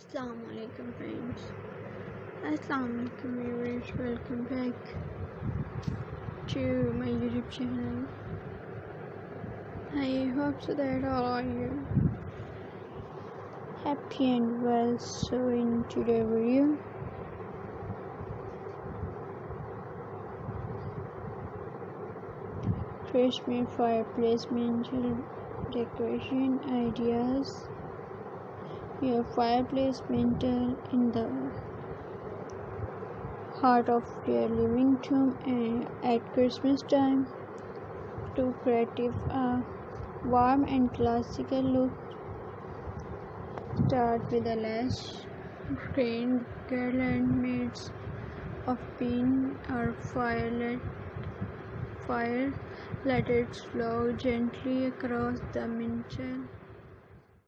Assalamu alaikum friends. Assalamu alaikum viewers. Welcome back to my YouTube channel. I hope so that all are you happy and well. So in today's video, Christmas fireplace mantle decoration ideas. Your fireplace mantle in the heart of your living room and at Christmas time to create a warm and classical look. Start with a lace green garland made of pin or fire. Let it flow gently across the mantle.